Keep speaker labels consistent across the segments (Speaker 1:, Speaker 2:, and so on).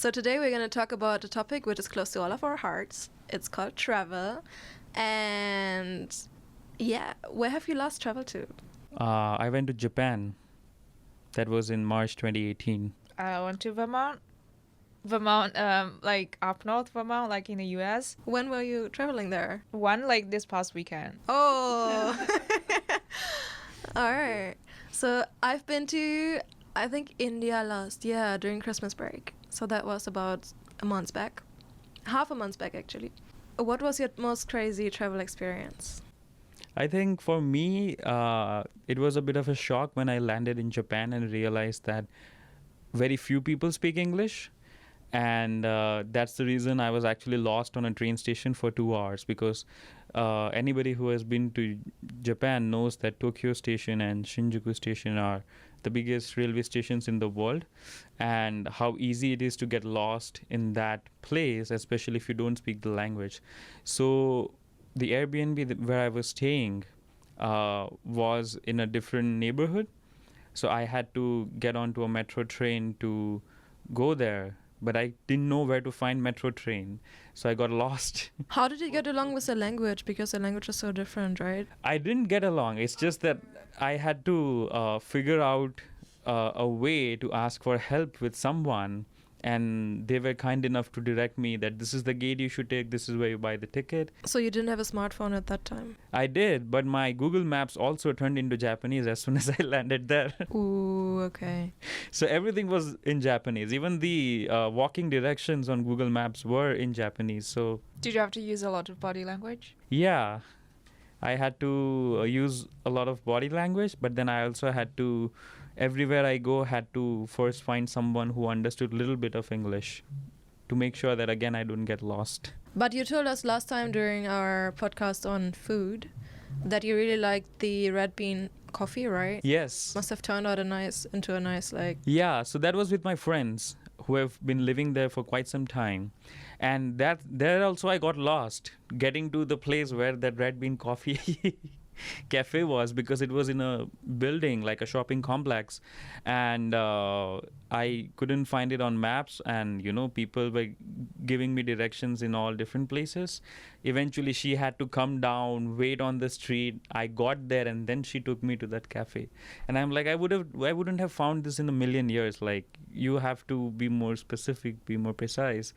Speaker 1: So today we're going to talk about a topic which is close to all of our hearts. It's called travel. And yeah, where have you last traveled to?
Speaker 2: I went to Japan. That was in March 2018.
Speaker 3: I went to Vermont. Vermont, like up north Vermont, like in the US.
Speaker 1: When were you traveling there?
Speaker 3: One, like this past weekend.
Speaker 1: Oh, all right. So I've been to, I think, India last year during Christmas break. So that was about a month back. Half a month back, actually. What was your most crazy travel experience?
Speaker 2: I think for me, it was a bit of a shock when I landed in Japan and realized that very few people speak English. And that's the reason I was actually lost on a train station for 2 hours, because anybody who has been to Japan knows that Tokyo Station and Shinjuku Station are the biggest railway stations in the world, and how easy it is to get lost in that place, especially if you don't speak the language. So the Airbnb where I was staying was in a different neighborhood. So I had to get onto a metro train to go there. But I didn't know where to find metro train, so I got lost.
Speaker 1: How did you get along with the language? Because the language is so different, right?
Speaker 2: I didn't get along. It's just that I had to figure out a way to ask for help with someone. And they were kind enough to direct me that this is the gate you should take, this is where you buy the ticket.
Speaker 1: So you didn't have a smartphone at that time?
Speaker 2: I did, but my Google Maps also turned into Japanese as soon as I landed there.
Speaker 1: Ooh, okay.
Speaker 2: So everything was in Japanese. Even the walking directions on Google Maps were in Japanese. So
Speaker 3: Did you have to use a lot of body language?
Speaker 2: yeah, I had to use a lot of body language, but then I also had to, everywhere I go, had to first find someone who understood a little bit of English to make sure that, again, I don't get lost.
Speaker 1: But you told us last time during our podcast on food that you really liked the red bean coffee, right?
Speaker 2: Yes.
Speaker 1: Must have turned out into a nice like.
Speaker 2: Yeah, so that was with my friends who have been living there for quite some time. And that there also I got lost getting to the place where that red bean coffee cafe was, because it was in a building, like a shopping complex, and I couldn't find it on maps, and people were giving me directions in all different places. Eventually she had to come down, wait on the street. I got there, and then she took me to that cafe, and I'm like, I wouldn't have found this in a million years. Like, you have to be more specific, be more precise.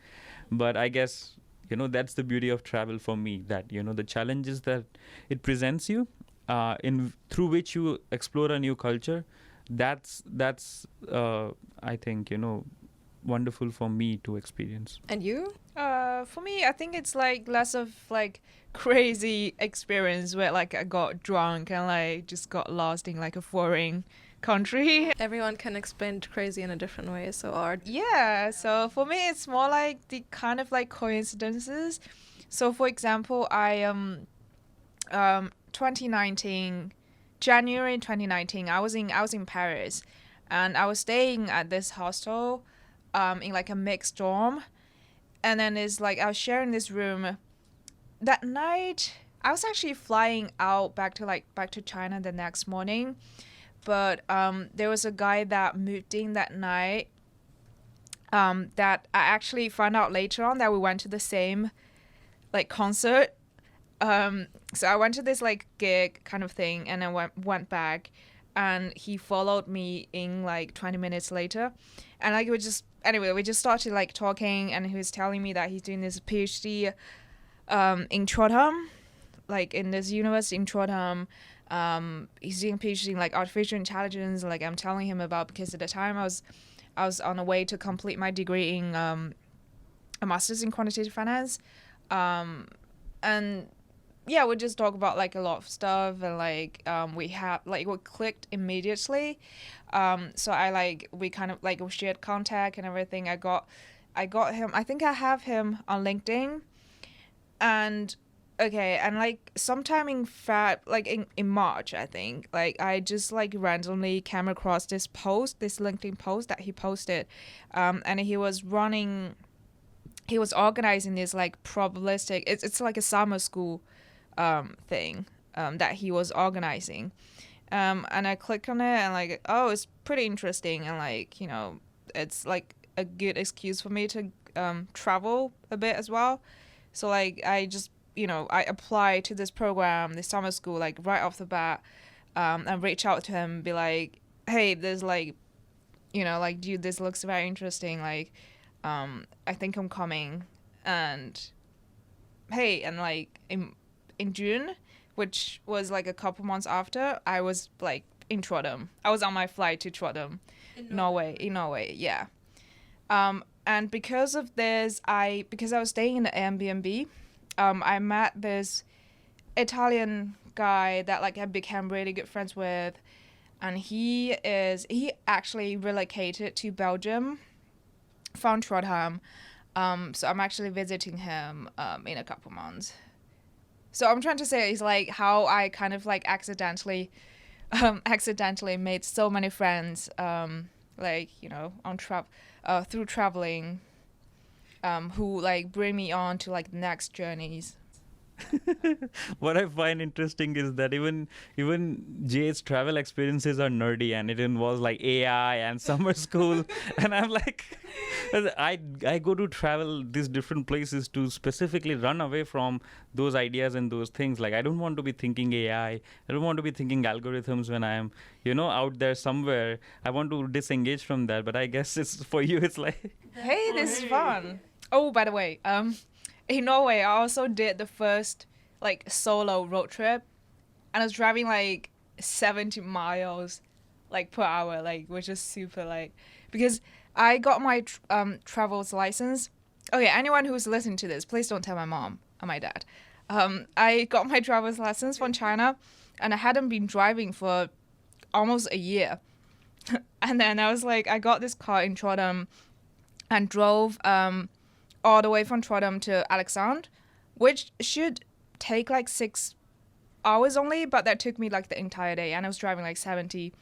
Speaker 2: But I guess that's the beauty of travel for me, that the challenges that it presents you, through which you explore a new culture. That's I think wonderful for me to experience.
Speaker 1: And you?
Speaker 3: For me, I think it's like less of like crazy experience where like I got drunk and like just got lost in like a foreign country.
Speaker 1: Everyone can explain crazy in a different way, so art.
Speaker 3: Yeah, so for me it's more like the kind of like coincidences. So for example, I 2019 January 2019 I was in Paris, and I was staying at this hostel in like a mixed dorm, and then it's like I was sharing this room. That night I was actually flying out back to China the next morning. But there was a guy that moved in that night that I actually found out later on that we went to the same like concert. So I went to this like gig kind of thing, and I went back, and he followed me in like 20 minutes later, and like we just started like talking, and he was telling me that he's doing this PhD in Chatham, like in this university in Chatham. He's doing PhD in like artificial intelligence, like I'm telling him about, because at the time I was on the way to complete my degree in a master's in quantitative finance, and yeah, we just talk about like a lot of stuff, and like we clicked immediately. So we kind of like we shared contact and everything. I got him. I think I have him on LinkedIn, and okay, and like sometime in in March, I think, like I just like randomly came across this LinkedIn post that he posted, and he was organizing this like probabilistic, it's like a summer school thing that he was organizing, and I clicked on it, and like, oh, it's pretty interesting, and like it's like a good excuse for me to travel a bit as well. So like I just, I applied to this program, this summer school, like right off the bat, and reach out to him, be like, hey, there's like, like, dude, this looks very interesting. Like, I think I'm coming. And hey, and like in June, which was like a couple months after, I was like in Trondheim. I was on my flight to Trondheim, in Norway, yeah. And because of this, because I was staying in the Airbnb, I met this Italian guy that like I became really good friends with, and he actually relocated to Belgium from Trondheim. So I'm actually visiting him in a couple months. So I'm trying to say is like how I kind of like accidentally made so many friends, like on through traveling, who like bring me on to like next journeys.
Speaker 2: What I find interesting is that even Jay's travel experiences are nerdy, and it involves like AI and summer school. And I'm like, I go to travel these different places to specifically run away from those ideas and those things. Like I don't want to be thinking AI. I don't want to be thinking algorithms when I am out there somewhere. I want to disengage from that. But I guess it's for you. It's like,
Speaker 3: hey, this is fun. Oh, by the way, in Norway, I also did the first like solo road trip, and I was driving like 70 miles like per hour, like, which is super like, because I got my travel's license. Okay, anyone who's listening to this, please don't tell my mom or my dad. I got my driver's license from China, and I hadn't been driving for almost a year. And then I was like, I got this car in Trondheim and drove all the way from Trondheim to Alexand, which should take like 6 hours only, but that took me like the entire day, and I was driving like 70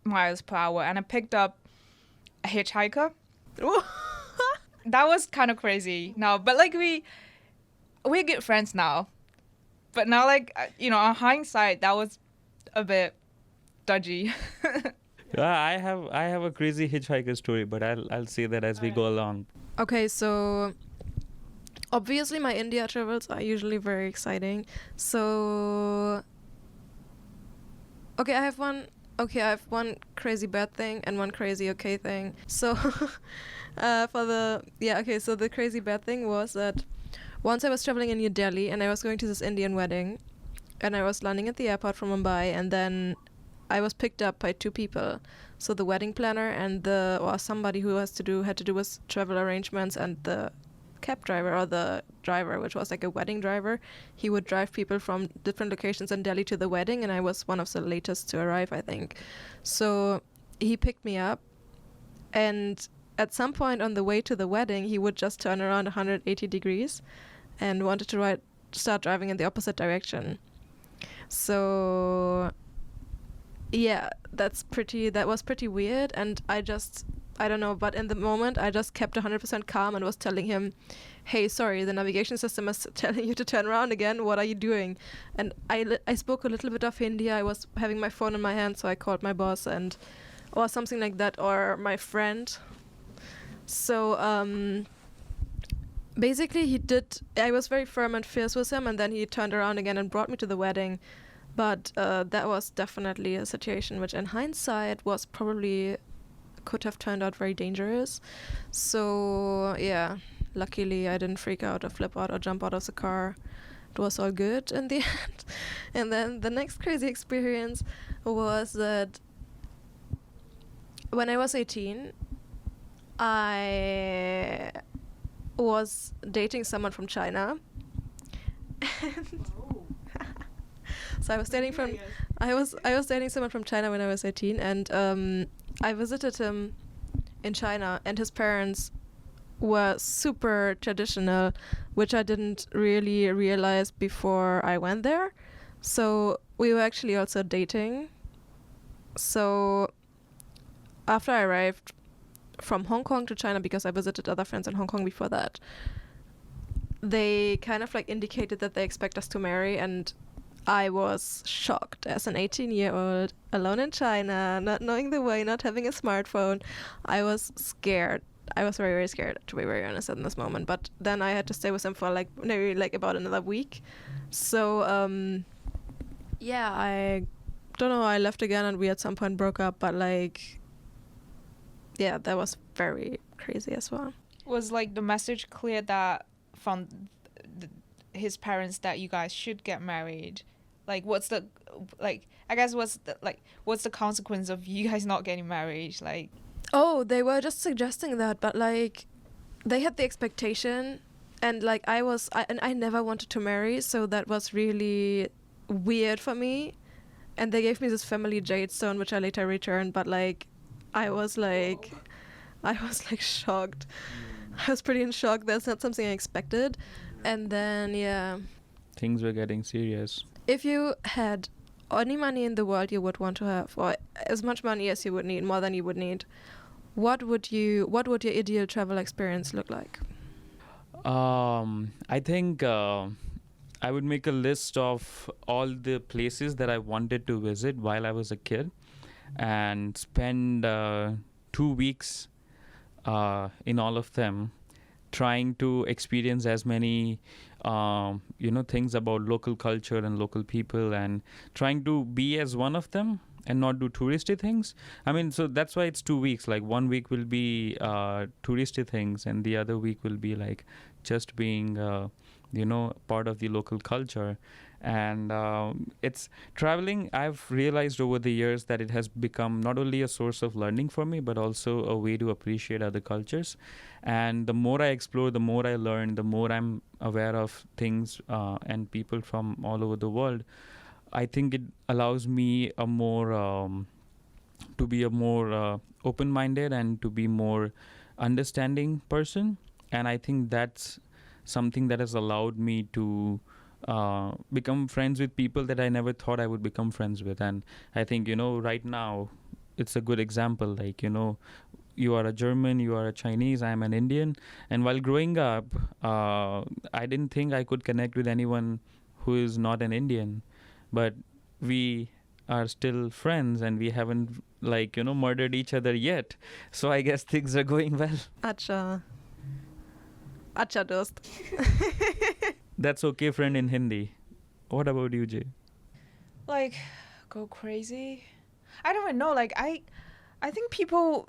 Speaker 3: miles per hour, and I picked up a hitchhiker. That was kind of crazy now, but like we're good friends now. But now, like, on hindsight, that was a bit dodgy.
Speaker 2: yeah, I have a crazy hitchhiker story, but I'll say that as we go along.
Speaker 1: Okay, so obviously my India travels are usually very exciting. So I have one crazy bad thing and one crazy okay thing. So so the crazy bad thing was that once I was traveling in New Delhi and I was going to this Indian wedding, and I was landing at the airport from Mumbai, and then I was picked up by two people. So the wedding planner and somebody who had to do with travel arrangements, and the cab driver, or the driver, which was like a wedding driver. He would drive people from different locations in Delhi to the wedding, and I was one of the latest to arrive, I think. So he picked me up, and at some point on the way to the wedding, he would just turn around 180 degrees and wanted to start driving in the opposite direction. So yeah, that was pretty weird, and I don't know, but in the moment I just kept 100% calm and was telling him, hey, sorry, the navigation system is telling you to turn around again, what are you doing? And I spoke a little bit of Hindi. I was having my phone in my hand, so I called my boss or something like that, or my friend. So basically I was very firm and fierce with him, and then he turned around again and brought me to the wedding. But that was definitely a situation which in hindsight could have turned out very dangerous. So yeah, luckily I didn't freak out or flip out or jump out of the car. It was all good in the end. And then the next crazy experience was that when I was 18, I was dating someone from China. And so I was dating someone from China when I was 18, and I visited him in China, and his parents were super traditional, which I didn't really realize before I went there. So we were actually also dating. So after I arrived from Hong Kong to China, because I visited other friends in Hong Kong before that, they kind of like indicated that they expect us to marry, and I was shocked as an 18-year-old, alone in China, not knowing the way, not having a smartphone. I was scared. I was very, very scared, to be very honest, in this moment. But then I had to stay with him for like maybe like about another week. So yeah, I don't know. I left again, and we at some point broke up. But like, yeah, that was very crazy as well.
Speaker 3: Was like the message clear that from his parents that you guys should get married? Like, what's the like? I guess what's the consequence of you guys not getting married? Like,
Speaker 1: Oh, they were just suggesting that, but like, they had the expectation, and like I never wanted to marry, so that was really weird for me. And they gave me this family jade stone, which I later returned, but like, I was like, I was like shocked. I was pretty in shock. That's not something I expected. And then yeah,
Speaker 2: Things were getting serious.
Speaker 1: if you had any money in the world you would want to have, or as much money as you would need, more than you would need, what would your ideal travel experience look like?
Speaker 2: I think I would make a list of all the places that I wanted to visit while I was a kid, and spend 2 weeks in all of them, trying to experience as many things about local culture and local people, and trying to be as one of them and not do touristy things. I mean, so that's why it's 2 weeks. Like 1 week will be touristy things, and the other week will be like just being part of the local culture. And it's traveling, I've realized over the years that it has become not only a source of learning for me, but also a way to appreciate other cultures. And the more I explore, the more I learn, the more I'm aware of things and people from all over the world. I think it allows me to be a more open-minded and to be more understanding person. And I think that's something that has allowed me to become friends with people that I never thought I would become friends with. And I think, right now, it's a good example. Like, you are a German, you are a Chinese, I'm an Indian. And while growing up, I didn't think I could connect with anyone who is not an Indian. But we are still friends, and we haven't murdered each other yet. So I guess things are going well.
Speaker 1: Acha. Acha dost.
Speaker 2: That's okay, friend, in Hindi. What about you, Jay?
Speaker 3: like, go crazy. I don't even know. Like, I think people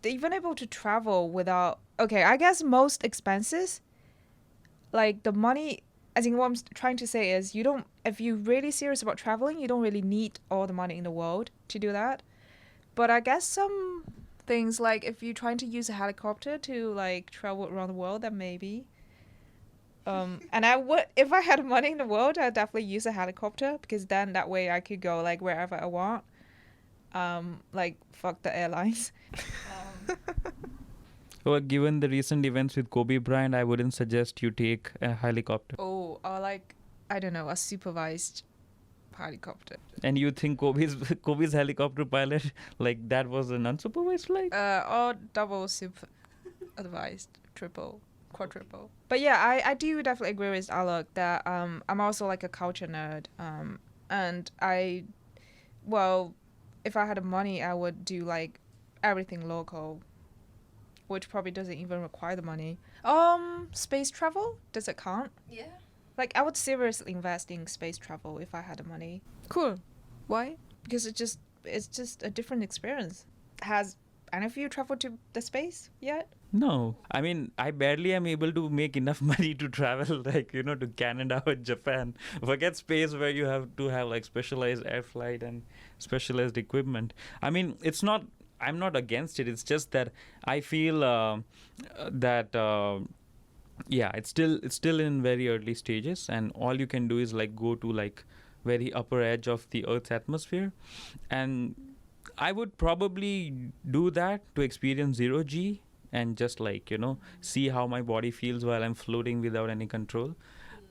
Speaker 3: they've been able to travel without. Okay, I guess most expenses, like the money. I think what I'm trying to say is you don't. If you're really serious about traveling, you don't really need all the money in the world to do that. But I guess some things, like if you're trying to use a helicopter to like travel around the world, then maybe. And I would, if I had money in the world, I'd definitely use a helicopter, because then that way I could go like wherever I want. Like fuck the airlines.
Speaker 2: Well, given the recent events with Kobe Bryant, I wouldn't suggest you take a helicopter.
Speaker 3: Oh, or like, I don't know, a supervised helicopter.
Speaker 2: And you think Kobe's helicopter pilot, like that was an unsupervised flight?
Speaker 3: Or double supervised, triple, quadruple. But yeah, I do definitely agree with Aalok that I'm also like a culture nerd. And if I had the money, I would do like everything local, which probably doesn't even require the money. Space travel, does it count?
Speaker 1: Yeah.
Speaker 3: Like, I would seriously invest in space travel if I had the money,
Speaker 1: Cool. Why?
Speaker 3: because it's just a different experience. Has any of you traveled to the space yet?
Speaker 2: No. I mean, I barely am able to make enough money to travel, to Canada or Japan. Forget space where you have to have like specialized air flight and specialized equipment. I mean, I'm not against it. It's just that I feel that it's still in very early stages, and all you can do is like go to like very upper edge of the Earth's atmosphere, and I would probably do that to experience 0G and just see how my body feels while I'm floating without any control.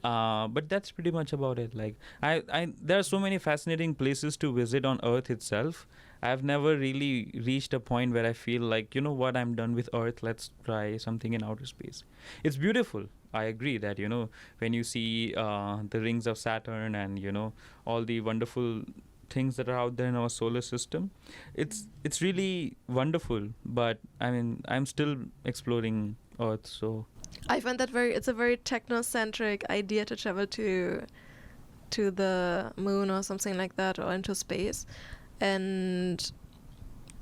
Speaker 2: But that's pretty much about it. Like there are so many fascinating places to visit on Earth itself. I've never really reached a point where I feel like, you know what, I'm done with Earth. Let's try something in outer space. It's beautiful. I agree that, you know, when you see the rings of Saturn and, you know, all the wonderful things that are out there in our solar system, it's really wonderful. But I mean, I'm still exploring Earth, so
Speaker 1: I find that it's a very technocentric idea to travel to the moon or something like that, or into space. And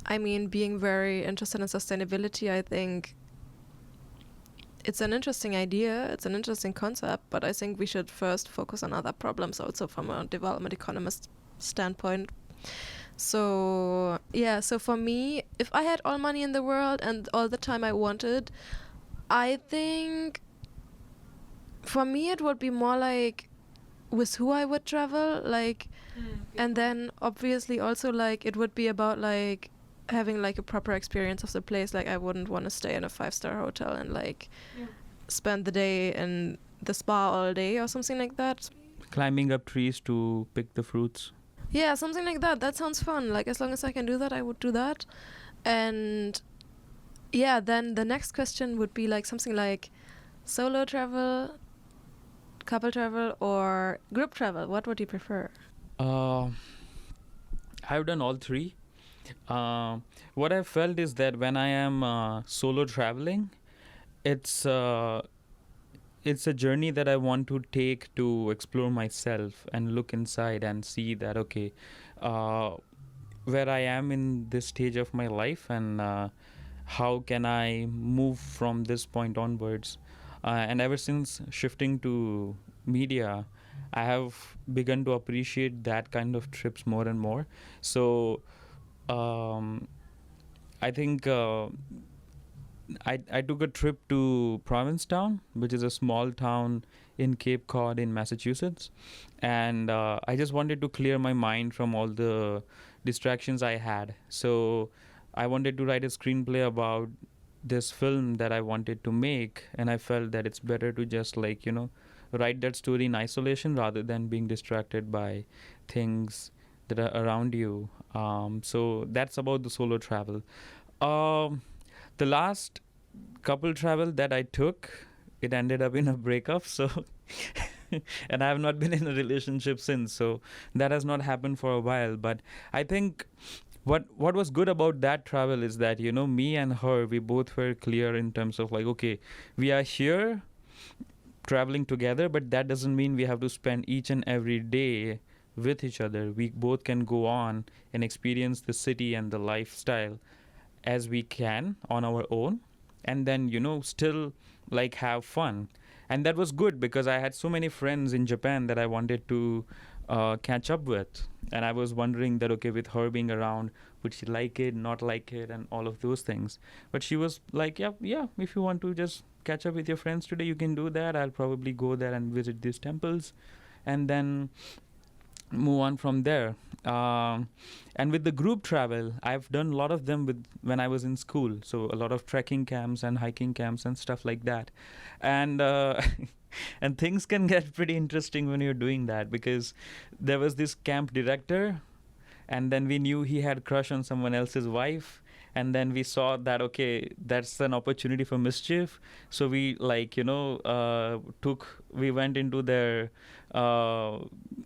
Speaker 1: I mean, being very interested in sustainability, I think it's an interesting idea, it's an interesting concept, but I think we should first focus on other problems also from a development economist standpoint. So yeah, so for me, if I had all money in the world and all the time I wanted, I think for me it would be more like with who I would travel, like, and then obviously also like it would be about like having like a proper experience of the place. Like I wouldn't want to stay in a 5-star hotel and like spend the day in the spa all day or something like that.
Speaker 2: climbing up trees to pick the fruits.
Speaker 1: Yeah, something like that. That sounds fun. Like as long as I can do that, I would do that. And yeah, then the next question would be like something like solo travel, couple travel, or group travel. What would you prefer?
Speaker 2: I've done all three. What I felt is that when I am solo traveling, it's it's a journey that I want to take to explore myself and look inside and see that okay, where I am in this stage of my life and how can I move from this point onwards. And ever since shifting to media, I have begun to appreciate that kind of trips more and more. So I think I took a trip to Provincetown, which is a small town in Cape Cod in Massachusetts, and I just wanted to clear my mind from all the distractions I had. So I wanted to write a screenplay about this film that I wanted to make, and I felt that it's better to just like, you know, write that story in isolation rather than being distracted by things that are around you. So that's about the solo travel. The last couple travel that I took, it ended up in a breakup. So, and I have not been in a relationship since. So that has not happened for a while. But I think what was good about that travel is that, you know, me and her, we both were clear in terms of like, okay, we are here traveling together, but that doesn't mean we have to spend each and every day with each other. We both can go on and experience the city and the lifestyle as we can on our own, and then, you know, still like have fun. And that was good because I had so many friends in Japan that I wanted to catch up with, and I was wondering that okay, with her being around, would she like it, not like it, and all of those things. But she was like, yeah, if you want to just catch up with your friends today, you can do that. I'll probably go there and visit these temples and then move on from there. And with the group travel, I've done a lot of them with when I was in school. So a lot of trekking camps and hiking camps and stuff like that. And and things can get pretty interesting when you're doing that, because there was this camp director, and then we knew he had crush on someone else's wife, and then we saw that okay, that's an opportunity for mischief. So we like, you know, we went into their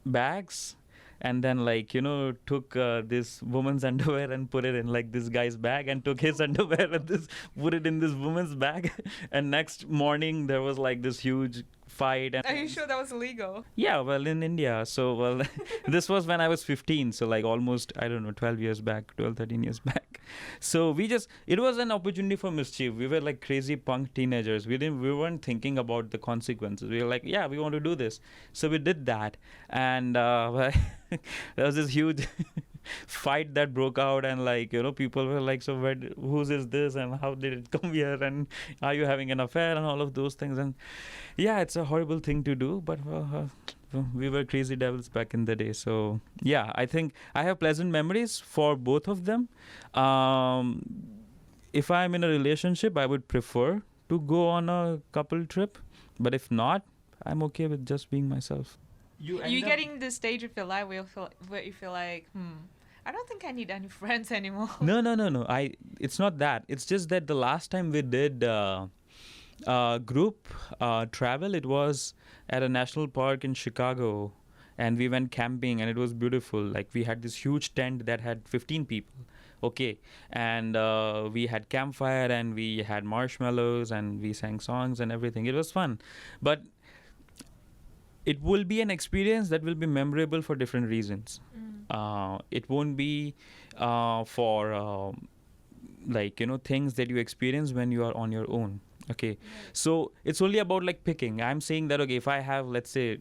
Speaker 2: bags, and then like, you know, took this woman's underwear and put it in like this guy's bag, and took his underwear and put it in this woman's bag. And next morning there was like this huge fight. And
Speaker 3: Are you sure that was illegal?
Speaker 2: yeah, well, in India. So, well, this was when I was 15. So, like, almost, I don't know, 12 years back, 12, 13 years back. So, it was an opportunity for mischief. We were like crazy punk teenagers. We weren't thinking about the consequences. We were like, yeah, we want to do this. So, we did that. And there was this huge fight that broke out, and like, you know, people were like, so whose is this, and how did it come here, and are you having an affair, and all of those things. And yeah, it's a horrible thing to do, but we were crazy devils back in the day. So yeah, I think I have pleasant memories for both of them. If I'm in a relationship, I would prefer to go on a couple trip, but if not, I'm okay with just being myself.
Speaker 3: You getting the stage of your life where you feel like, I don't think I need any friends anymore.
Speaker 2: No. It's not that. It's just that the last time we did group travel, it was at a national park in Chicago, and we went camping, and it was beautiful. Like, we had this huge tent that had 15 people. Okay, and we had campfire, and we had marshmallows, and we sang songs and everything. It was fun, but it will be an experience that will be memorable for different reasons. It won't be for things that you experience when you are on your own. Okay, so it's only about like picking. I'm saying that, okay, if I have, let's say,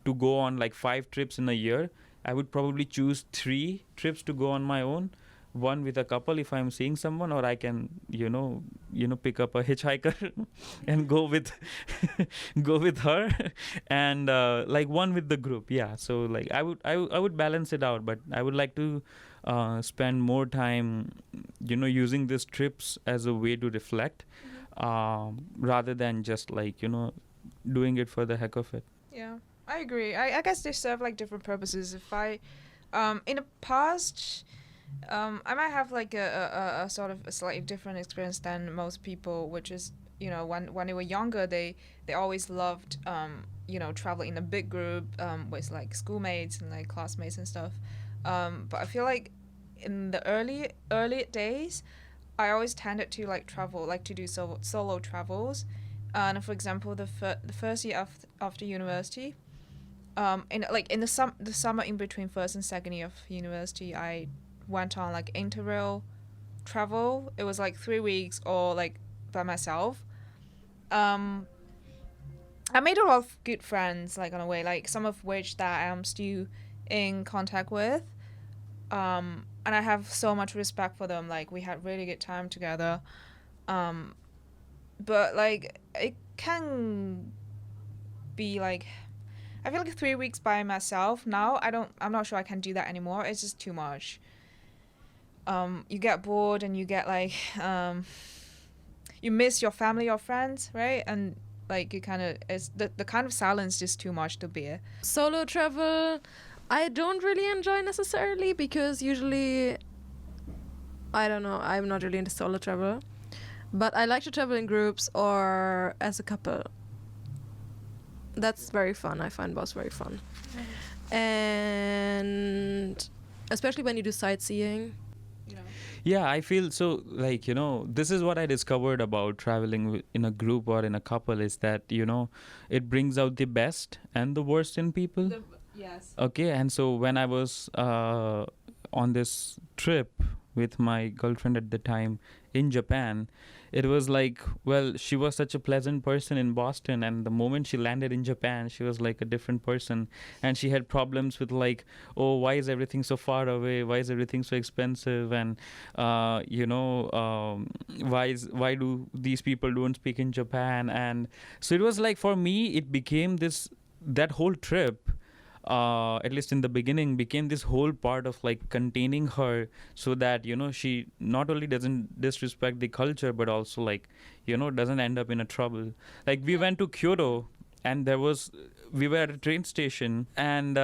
Speaker 2: to go on like 5 trips in a year, I would probably choose 3 trips to go on my own, one with a couple if I'm seeing someone, or I can pick up a hitchhiker and go with go with her, and like one with the group. Yeah, so like I would balance it out, but I would like to spend more time using these trips as a way to reflect, rather than just like doing it for the heck of it.
Speaker 3: Yeah, I agree. I guess they serve like different purposes. If I in the past, I might have like a sort of a slightly different experience than most people, which is when they were younger, they always loved traveling in a big group with like schoolmates and like classmates and stuff. But I feel like in the early days, I always tended to like travel, like to do solo travels. And for example, the first year after university, in the summer in between first and second year of university, I went on like interrail travel. It was like 3 weeks or like by myself. I made a lot of good friends like on the way, like some of which that I am still in contact with. And I have so much respect for them. Like, we had really good time together. But like it can be like, I feel like 3 weeks by myself now, I'm not sure I can do that anymore. It's just too much. You get bored and you get like you miss your family or friends, right? And like you kind of, it's the kind of silence just too much to bear.
Speaker 1: Solo travel, I don't really enjoy necessarily, because usually, I don't know, I'm not really into solo travel, but I like to travel in groups or as a couple. That's very fun. I find both very fun. And especially when you do sightseeing.
Speaker 2: Yeah, I feel so, like, this is what I discovered about traveling in a group or in a couple, is that, it brings out the best and the worst in people.
Speaker 3: Yes.
Speaker 2: Okay, and so when I was on this trip with my girlfriend at the time in Japan, it was like, well, she was such a pleasant person in Boston, and the moment she landed in Japan, she was like a different person, and she had problems with like, oh, why is everything so far away? Why is everything so expensive? And why do these people don't speak in Japan? And so it was like, for me, it became that whole trip, at least in the beginning, became this whole part of like containing her, so that she not only doesn't disrespect the culture, but also like doesn't end up in a trouble. Like, we went to Kyoto, and we were at a train station, and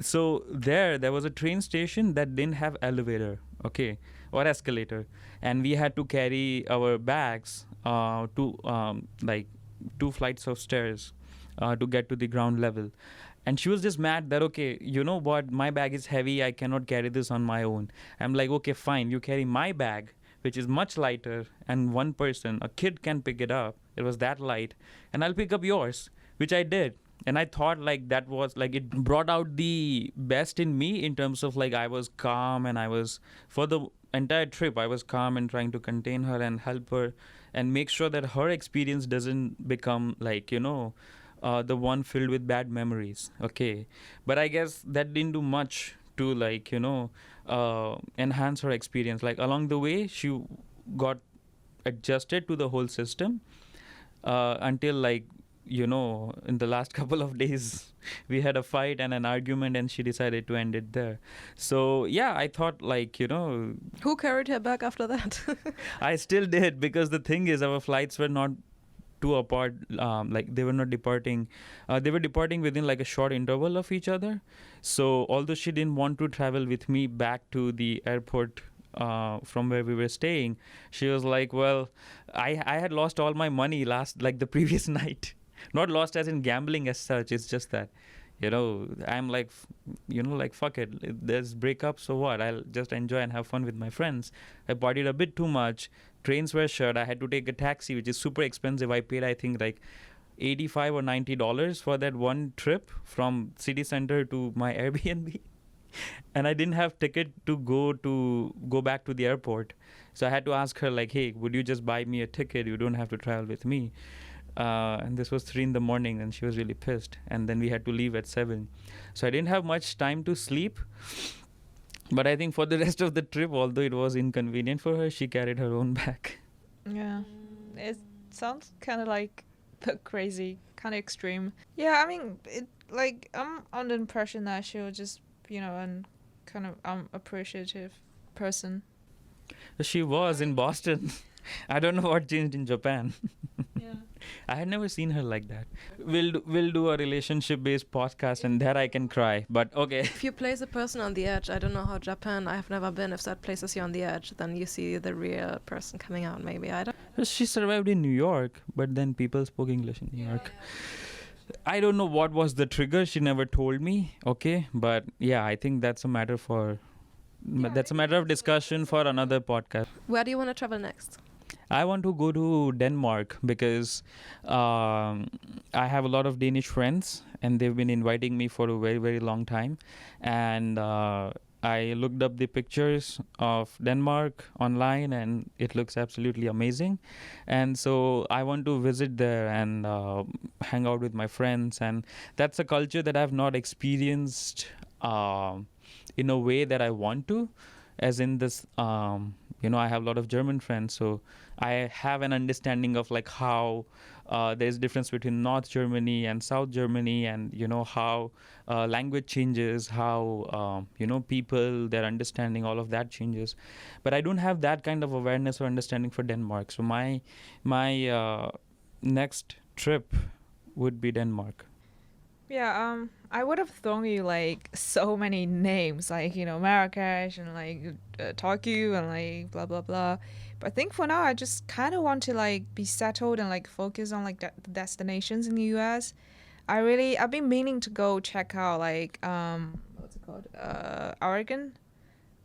Speaker 2: so there was a train station that didn't have elevator, okay, or escalator, and we had to carry our bags to like 2 flights of stairs to get to the ground level. And she was just mad that, okay, you know what, my bag is heavy, I cannot carry this on my own. I'm like, okay, fine, you carry my bag, which is much lighter, and one person, a kid, can pick it up. It was that light, and I'll pick up yours, which I did. And I thought like that was like, it brought out the best in me, in terms of like, I was calm, and I was, for the entire trip, I was calm and trying to contain her and help her and make sure that her experience doesn't become like, the one filled with bad memories. Okay, but I guess that didn't do much to like enhance her experience. Like, along the way, she got adjusted to the whole system, until like in the last couple of days we had a fight and an argument, and she decided to end it there. So yeah, I thought like
Speaker 1: Who carried her back after that?
Speaker 2: I still did, because the thing is, our flights were not too apart. Like they were not departing. They were departing within like a short interval of each other. So although she didn't want to travel with me back to the airport from where we were staying, she was like, well, I had lost all my money like the previous night. Not lost as in gambling as such. It's just that, I'm like, like, fuck it. There's breakup, so what? I'll just enjoy and have fun with my friends. I partied a bit too much. Trains were shut. I had to take a taxi, which is super expensive. I paid, I think, like $85 or $90 for that one trip from city center to my Airbnb. And I didn't have ticket to go back to the airport. So I had to ask her, like, hey, would you just buy me a ticket? You don't have to travel with me. And this was 3 a.m, and she was really pissed. And then we had to leave at 7. So I didn't have much time to sleep. But I think for the rest of the trip, although it was inconvenient for her, she carried her own bag.
Speaker 3: Yeah, it sounds kind of like crazy, kind of extreme. Yeah, I mean, I'm under the impression that she was just, an kind of appreciative person.
Speaker 2: She was in Boston. I don't know what changed in Japan.
Speaker 3: Yeah.
Speaker 2: I had never seen her like that. We'll do a relationship-based podcast, and there I can cry. But okay.
Speaker 1: If you place a person on the edge, I don't know how Japan, I have never been, if that places you on the edge, then you see the real person coming out, maybe. I don't.
Speaker 2: She survived in New York, but then people spoke English in New York. I don't know what was the trigger. She never told me. Okay, but yeah, I think that's a matter of discussion for another podcast.
Speaker 1: Where do you want to travel next?
Speaker 2: I want to go to Denmark because I have a lot of Danish friends, and they've been inviting me for a very, very long time. And I looked up the pictures of Denmark online, and it looks absolutely amazing. And so I want to visit there and hang out with my friends. And that's a culture that I've not experienced in a way that I want to, as in this, I have a lot of German friends, so I have an understanding of like how there's difference between North Germany and South Germany, and how language changes, how people, their understanding, all of that changes. But I don't have that kind of awareness or understanding for Denmark. So my next trip would be Denmark.
Speaker 3: Yeah, I would have thrown you like so many names, like, Marrakesh and like Tokyo and like blah blah blah. But I think for now I just kind of want to like be settled and like focus on like the destinations in the US. I've been meaning to go check out like what's it called, Oregon,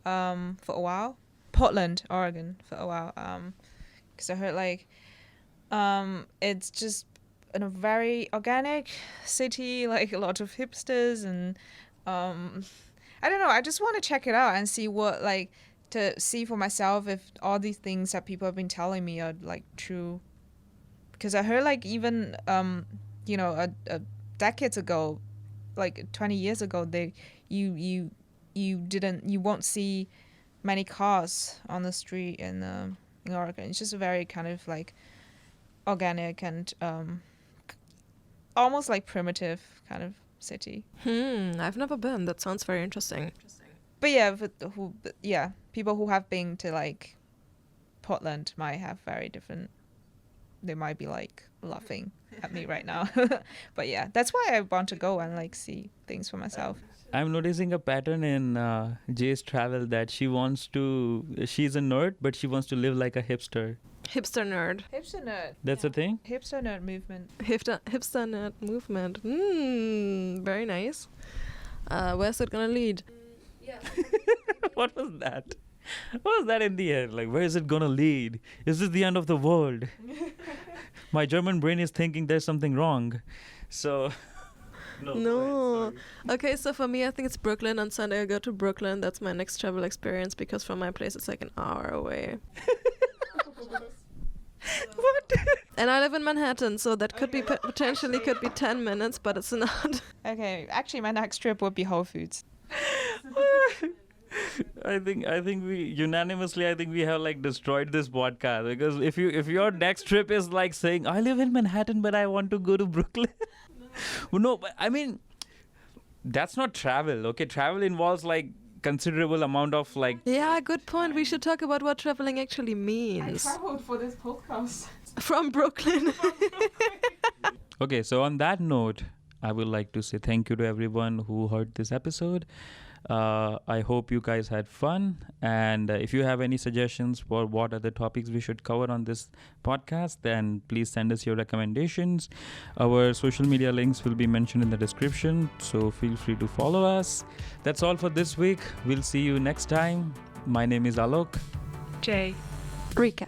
Speaker 3: for a while, Portland, Oregon for a while, because I heard like it's just in a very organic city, like a lot of hipsters, and I don't know, I just want to check it out and see what, like, to see for myself if all these things that people have been telling me are like true. Because I heard like even a decades ago, like 20 years ago, you won't see many cars on the street in Oregon. It's just a very kind of like organic and almost like primitive kind of city.
Speaker 1: I've never been. That sounds very interesting.
Speaker 3: But yeah, people who have been to like Portland might have very different. They might be like laughing at me right now. But yeah, that's why I want to go and like see things for myself.
Speaker 2: I'm noticing a pattern in Jay's travel that she's a nerd, but she wants to live like a hipster.
Speaker 1: Hipster nerd.
Speaker 3: Hipster nerd.
Speaker 2: That's a thing?
Speaker 3: Hipster nerd movement.
Speaker 1: Hipster nerd movement. Very nice. Where's it gonna lead?
Speaker 3: Yeah.
Speaker 2: What was that? What was that in the end? Like, where is it gonna lead? Is this the end of the world? My German brain is thinking there's something wrong. So...
Speaker 1: No. Okay, so for me, I think it's Brooklyn. On Sunday, I go to Brooklyn. That's my next travel experience because from my place, it's like an hour away.
Speaker 2: What?
Speaker 1: And I live in Manhattan, so that could be potentially could be 10 minutes, but it's not.
Speaker 3: Okay, actually, my next trip would be Whole Foods.
Speaker 2: I think we unanimously we have like destroyed this podcast, because if your next trip is like saying I live in Manhattan but I want to go to Brooklyn. No, but I mean that's not travel. Okay, travel involves like considerable amount of like...
Speaker 1: Yeah, good point. We should talk about what traveling actually means.
Speaker 3: I traveled for this podcast.
Speaker 1: From Brooklyn.
Speaker 2: Okay, so on that note, I would like to say thank you to everyone who heard this episode. I hope you guys had fun. And if you have any suggestions for what other topics we should cover on this podcast, then please send us your recommendations. Our social media links will be mentioned in the description, so feel free to follow us. That's all for this week. We'll see you next time. My name is Aalok.
Speaker 3: Jay.
Speaker 1: Rika.